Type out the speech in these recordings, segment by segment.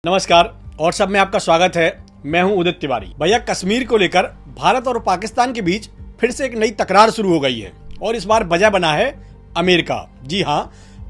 नमस्कार और सब में आपका स्वागत है। मैं हूं उदित तिवारी। भैया, कश्मीर को लेकर भारत और पाकिस्तान के बीच फिर से एक नई तकरार शुरू हो गई है और इस बार वजह बना है अमेरिका। जी हां,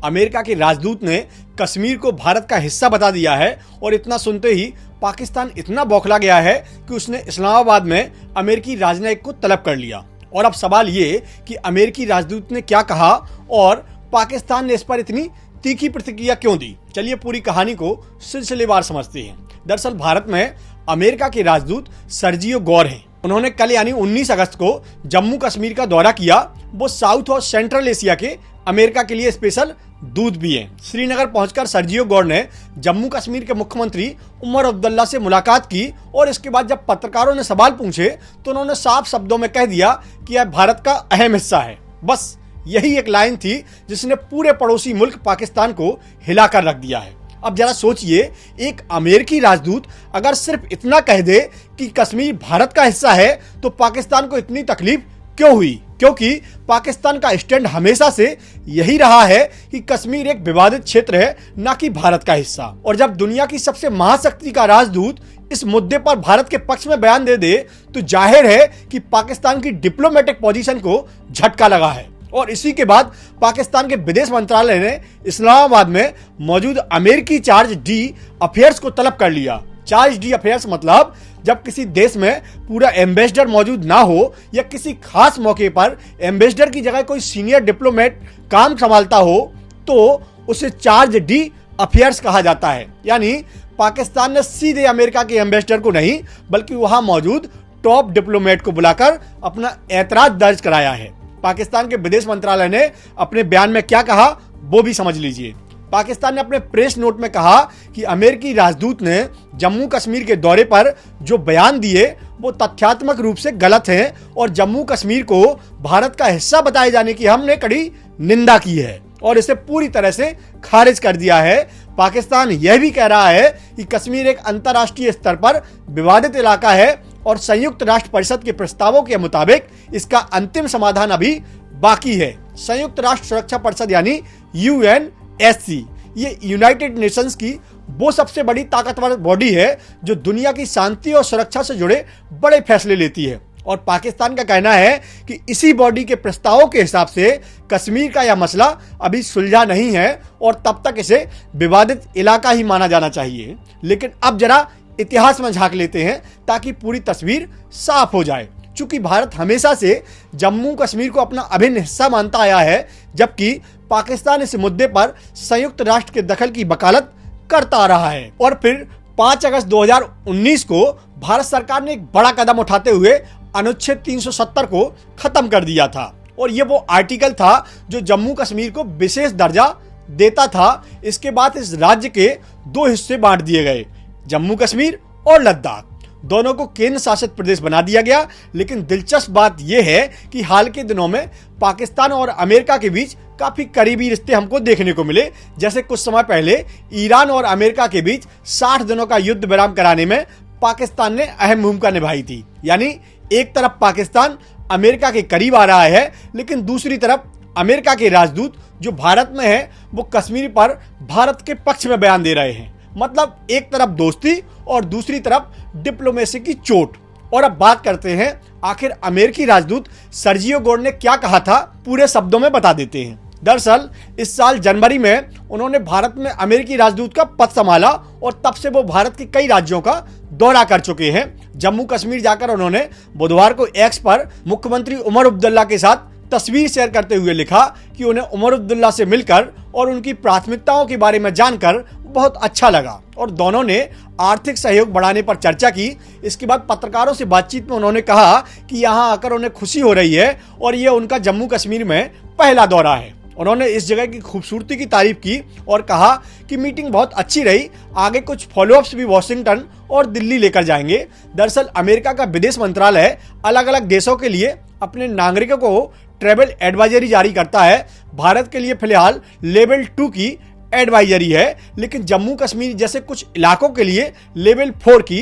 अमेरिका के राजदूत ने कश्मीर को भारत का हिस्सा बता दिया है और इतना सुनते ही पाकिस्तान इतना बौखला गया है कि उसने इस्लामाबाद में अमेरिकी राजनयिक को तलब कर लिया। और अब सवाल ये कि अमेरिकी राजदूत ने क्या कहा और पाकिस्तान ने इस पर इतनी तीखी प्रतिक्रिया क्यों दी। चलिए पूरी कहानी को सिलसिलेवार समझते हैं। दरअसल भारत में अमेरिका के राजदूत सर्जियो गौर हैं। उन्होंने कल यानी 19 अगस्त को जम्मू कश्मीर का दौरा किया। वो साउथ और सेंट्रल एशिया के अमेरिका के लिए स्पेशल दूत भी हैं। श्रीनगर पहुंचकर सर्जियो गौर ने जम्मू कश्मीर के मुख्यमंत्री उमर अब्दुल्ला से मुलाकात की और इसके बाद जब पत्रकारों ने सवाल पूछे तो उन्होंने साफ शब्दों में कह दिया कि यह भारत का अहम हिस्सा है। बस यही एक लाइन थी जिसने पूरे पड़ोसी मुल्क पाकिस्तान को हिलाकर रख दिया है। अब जरा सोचिए, एक अमेरिकी राजदूत अगर सिर्फ इतना कह दे कि कश्मीर भारत का हिस्सा है तो पाकिस्तान को इतनी तकलीफ क्यों हुई? क्योंकि पाकिस्तान का स्टैंड हमेशा से यही रहा है कि कश्मीर एक विवादित क्षेत्र है, ना कि भारत का हिस्सा। और जब दुनिया की सबसे महाशक्ति का राजदूत इस मुद्दे पर भारत के पक्ष में बयान दे दे तो जाहिर है कि पाकिस्तान की डिप्लोमेटिक पोजीशन को झटका लगा है। और इसी के बाद पाकिस्तान के विदेश मंत्रालय ने इस्लामाबाद में मौजूद अमेरिकी चार्ज डी अफेयर्स को तलब कर लिया। चार्ज डी अफेयर्स मतलब जब किसी देश में पूरा एम्बेसडर मौजूद ना हो या किसी खास मौके पर एम्बेसडर की जगह कोई सीनियर डिप्लोमेट काम संभालता हो तो उसे चार्ज डी अफेयर्स कहा जाता है। यानी पाकिस्तान ने सीधे अमेरिका के एम्बेसडर को नहीं बल्कि वहां मौजूद टॉप डिप्लोमेट को बुलाकर अपना ऐतराज दर्ज कराया है। पाकिस्तान के विदेश मंत्रालय ने अपने बयान में क्या कहा वो भी समझ लीजिए। पाकिस्तान ने अपने प्रेस नोट में कहा कि अमेरिकी राजदूत ने जम्मू कश्मीर के दौरे पर जो बयान दिए वो तथ्यात्मक रूप से गलत हैं और जम्मू कश्मीर को भारत का हिस्सा बताए जाने की हमने कड़ी निंदा की है और इसे पूरी तरह से खारिज कर दिया है। पाकिस्तान यह भी कह रहा है कि कश्मीर एक अंतर्राष्ट्रीय स्तर पर विवादित इलाका है और संयुक्त राष्ट्र परिषद के प्रस्तावों के मुताबिक इसका अंतिम समाधान अभी बाकी है। संयुक्त राष्ट्र सुरक्षा परिषद यानी UNSC ये यूनाइटेड नेशंस की वो सबसे बड़ी ताकतवर बॉडी है जो दुनिया की शांति और सुरक्षा से जुड़े बड़े फैसले लेती है। और पाकिस्तान का कहना है कि इसी बॉडी के प्रस्तावों के हिसाब से कश्मीर का यह मसला अभी सुलझा नहीं है और तब तक इसे विवादित इलाका ही माना जाना चाहिए। लेकिन अब जरा इतिहास में झांक लेते हैं ताकि पूरी तस्वीर साफ हो जाए। चूंकि भारत हमेशा से जम्मू कश्मीर को अपना अभिन्न हिस्सा मानता आया है जबकि पाकिस्तान इस मुद्दे पर संयुक्त राष्ट्र के दखल की वकालत करता आ रहा है। और फिर 5 अगस्त 2019 को भारत सरकार ने एक बड़ा कदम उठाते हुए अनुच्छेद 370 को खत्म कर दिया था और ये वो आर्टिकल था जो जम्मू कश्मीर को विशेष दर्जा देता था। इसके बाद इस राज्य के 2 हिस्से बांट दिए गए, जम्मू कश्मीर और लद्दाख। दोनों को केंद्र शासित प्रदेश बना दिया गया। लेकिन दिलचस्प बात यह है कि हाल के दिनों में पाकिस्तान और अमेरिका के बीच काफी करीबी रिश्ते हमको देखने को मिले। जैसे कुछ समय पहले ईरान और अमेरिका के बीच 60 दिनों का युद्ध विराम कराने में पाकिस्तान ने अहम भूमिका निभाई थी। यानी एक तरफ पाकिस्तान अमेरिका के करीब आ रहा है लेकिन दूसरी तरफ अमेरिका के राजदूत जो भारत में है वो कश्मीर पर भारत के पक्ष में बयान दे रहे हैं। मतलब एक तरफ दोस्ती और दूसरी तरफ डिप्लोमेसी की चोट। और अब बात करते हैं आखिर अमेरिकी राजदूत सर्जियो गौर ने क्या कहा था, पूरे शब्दों में बता देते हैं। दरअसल इस साल जनवरी में उन्होंने भारत में अमेरिकी राजदूत का पद संभाला और तब से वो भारत के कई राज्यों का दौरा कर चुके हैं। जम्मू कश्मीर जाकर उन्होंने बुधवार को एक्स पर मुख्यमंत्री उमर अब्दुल्ला के साथ तस्वीर शेयर करते हुए लिखा कि उन्हें उमर अब्दुल्ला से मिलकर और उनकी प्राथमिकताओं के बारे में जानकर बहुत अच्छा लगा और दोनों ने आर्थिक सहयोग बढ़ाने पर चर्चा की। इसके बाद पत्रकारों से बातचीत में उन्होंने कहा कि यहाँ आकर उन्हें खुशी हो रही है और ये उनका जम्मू कश्मीर में पहला दौरा है। उन्होंने इस जगह की खूबसूरती की तारीफ की और कहा कि मीटिंग बहुत अच्छी रही, आगे कुछ फॉलोअप्स भी वॉशिंगटन और दिल्ली लेकर जाएंगे। दरअसल अमेरिका का विदेश मंत्रालय अलग अलग देशों के लिए अपने नागरिकों को ट्रैवल एडवाइजरी जारी करता है। भारत के लिए फिलहाल लेवल 2 की एडवाइजरी है लेकिन जम्मू कश्मीर जैसे कुछ इलाकों के लिए लेवल 4 की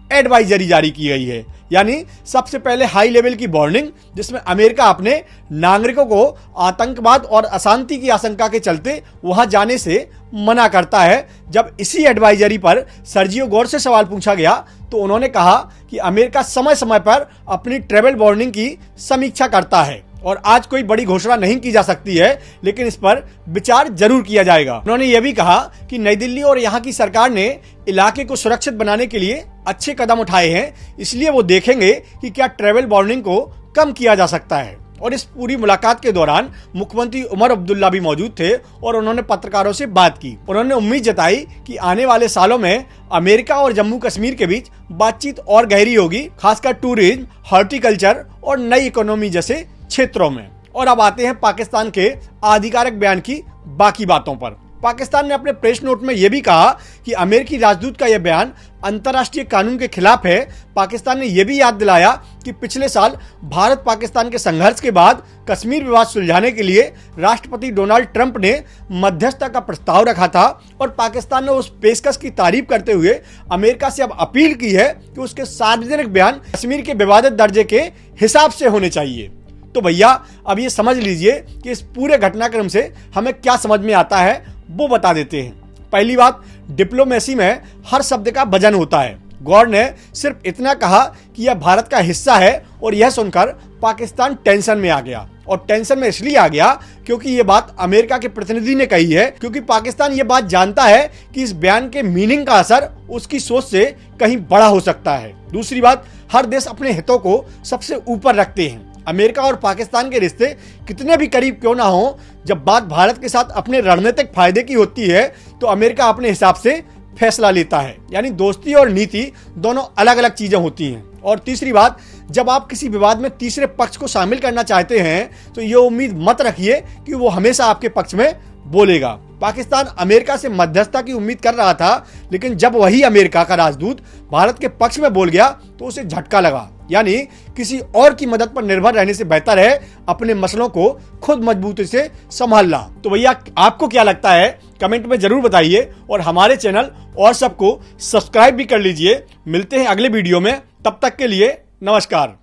एडवाइजरी जारी की गई है। यानी सबसे पहले हाई लेवल की वार्निंग, जिसमें अमेरिका अपने नागरिकों को आतंकवाद और अशांति की आशंका के चलते वहां जाने से मना करता है। जब इसी एडवाइजरी पर सर्जियो गौर से सवाल पूछा गया तो उन्होंने कहा कि अमेरिका समय समय पर अपनी ट्रैवल वार्निंग की समीक्षा करता है और आज कोई बड़ी घोषणा नहीं की जा सकती है, लेकिन इस पर विचार जरूर किया जाएगा। उन्होंने यह भी कहा कि नई दिल्ली और यहाँ की सरकार ने इलाके को सुरक्षित बनाने के लिए अच्छे कदम उठाए हैं, इसलिए वो देखेंगे कि क्या ट्रैवल वार्निंग को कम किया जा सकता है। और इस पूरी मुलाकात के दौरान मुख्यमंत्री उमर अब्दुल्ला भी मौजूद थे और उन्होंने पत्रकारों से बात की। उन्होंने उम्मीद जताई कि आने वाले सालों में अमेरिका और जम्मू कश्मीर के बीच बातचीत और गहरी होगी, खासकर टूरिज्म, हॉर्टिकल्चर और नई इकोनॉमी जैसे क्षेत्रों में। और अब आते हैं पाकिस्तान के आधिकारिक बयान की बाकी बातों पर। पाकिस्तान ने अपने प्रेस नोट में यह भी कहा कि अमेरिकी राजदूत का यह बयान अंतर्राष्ट्रीय कानून के खिलाफ है। पाकिस्तान ने यह भी याद दिलाया कि पिछले साल भारत पाकिस्तान के संघर्ष के बाद कश्मीर विवाद सुलझाने के लिए राष्ट्रपति डोनाल्ड ट्रंप ने मध्यस्थता का प्रस्ताव रखा था और पाकिस्तान ने उस पेशकश की तारीफ करते हुए अमेरिका से अब अपील की है कि उसके सार्वजनिक बयान कश्मीर के विवादित दर्जे के हिसाब से होने चाहिए। तो भैया अब ये समझ लीजिए कि इस पूरे घटनाक्रम से हमें क्या समझ में आता है, वो बता देते हैं। पहली बात, डिप्लोमेसी में हर शब्द का वजन होता है। गौर ने सिर्फ इतना कहा कि यह भारत का हिस्सा है और यह सुनकर पाकिस्तान टेंशन में आ गया। और टेंशन में इसलिए आ गया क्योंकि यह बात अमेरिका के प्रतिनिधि ने कही है, क्योंकि पाकिस्तान यह बात जानता है कि इस बयान के मीनिंग का असर उसकी सोच से कहीं बड़ा हो सकता है। दूसरी बात, हर देश अपने हितों को सबसे ऊपर रखते हैं। अमेरिका और पाकिस्तान के रिश्ते कितने भी करीब क्यों ना हो, जब बात भारत के साथ अपने रणनीतिक फायदे की होती है तो अमेरिका अपने हिसाब से फैसला लेता है। यानी दोस्ती और नीति दोनों अलग अलग चीजें होती हैं। और तीसरी बात, जब आप किसी विवाद में तीसरे पक्ष को शामिल करना चाहते हैं तो ये उम्मीद मत रखिए कि वो हमेशा आपके पक्ष में बोलेगा। पाकिस्तान अमेरिका से मध्यस्थता की उम्मीद कर रहा था, लेकिन जब वही अमेरिका का राजदूत भारत के पक्ष में बोल गया तो उसे झटका लगा। यानी किसी और की मदद पर निर्भर रहने से बेहतर है अपने मसलों को खुद मजबूती से संभालना। तो भैया आपको क्या लगता है, कमेंट में जरूर बताइए और हमारे चैनल और सबको सब्सक्राइब भी कर लीजिए। मिलते हैं अगले वीडियो में, तब तक के लिए नमस्कार।